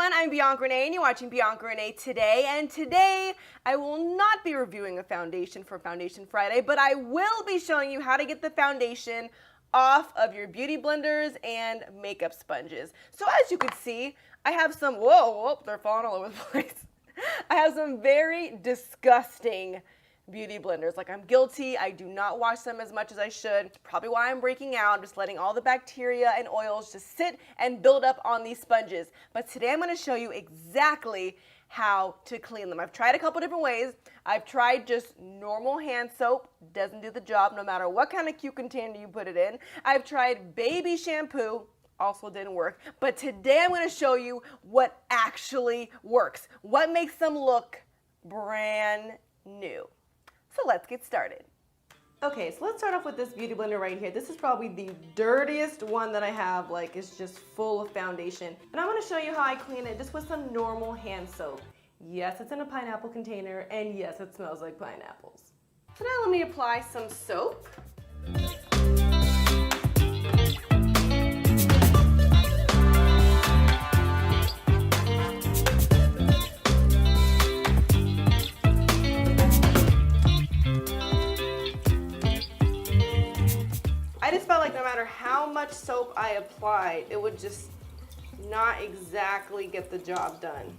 everyone, I'm Bianca Renee and you're watching Bianca Renee Today. And today I will not be reviewing a foundation for Foundation Friday, but I will be showing you how to get the foundation off of your beauty blenders and makeup sponges. So as you can see, I have some, whoa, they're falling all over the place. I have some very disgusting beauty blenders. Like, I'm guilty. I do not wash them as much as I should. It's probably why I'm breaking out. I'm just letting all the bacteria and oils just sit and build up on these sponges. But today I'm going to show you exactly how to clean them. I've tried a couple different ways. I've tried just normal hand soap. Doesn't do the job no matter what kind of cute container you put it in. I've tried baby shampoo. Also didn't work. But today I'm going to show you what actually works. What makes them look brand new. So let's get started. Okay, so let's start off with this beauty blender right here. This is probably the dirtiest one that I have. Like, it's just full of foundation. And I'm going to show you how I clean it just with some normal hand soap. Yes, it's in a pineapple container, and yes, it smells like pineapples. So now let me apply some soap. I just felt like no matter how much soap I applied, it would just not exactly get the job done.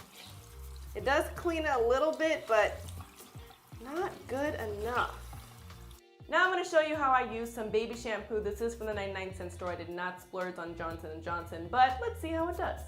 It does clean it a little bit, but not good enough. Now I'm going to show you how I use some baby shampoo. This is from the 99-cent store. I did not splurge on Johnson & Johnson, but let's see how it does.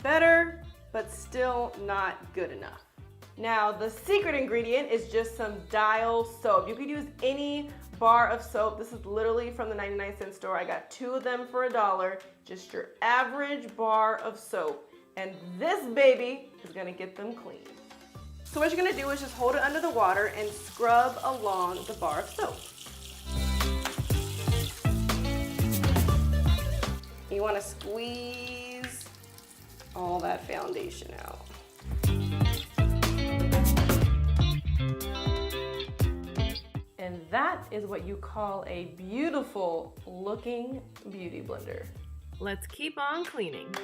Better, but still not good enough. Now, the secret ingredient is just some Dial soap. You could use any bar of soap. This is literally from the 99-cent store. I got 2 of them for $1. Just your average bar of soap. And this baby is gonna get them clean. So what you're gonna do is just hold it under the water and scrub along the bar of soap. You wanna squeeze all that foundation out. And that is what you call a beautiful looking beauty blender. Let's keep on cleaning.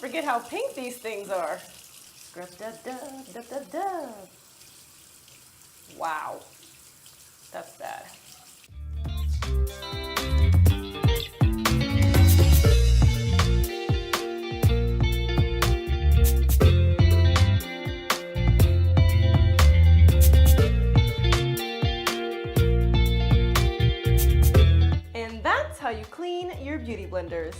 Forget how pink these things are. Scrub dub dub dub dub dub. Wow, that's bad. And that's how you clean your beauty blenders.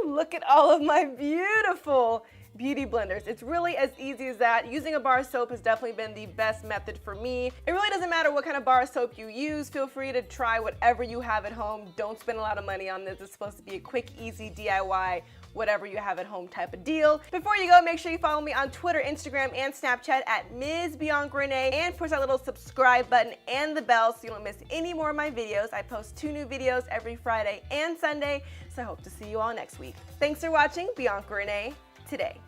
Look at all of my beautiful beauty blenders. It's really as easy as that. Using a bar of soap has definitely been the best method for me. It really doesn't matter what kind of bar of soap you use. Feel free to try whatever you have at home. Don't spend a lot of money on this. It's supposed to be a quick, easy DIY, whatever you have at home type of deal. Before you go, make sure you follow me on Twitter, Instagram, and Snapchat at Ms. Bianca Renee, and push that little subscribe button and the bell so you don't miss any more of my videos. I post 2 new videos every Friday and Sunday, so I hope to see you all next week. Thanks for watching Bianca Renee Today.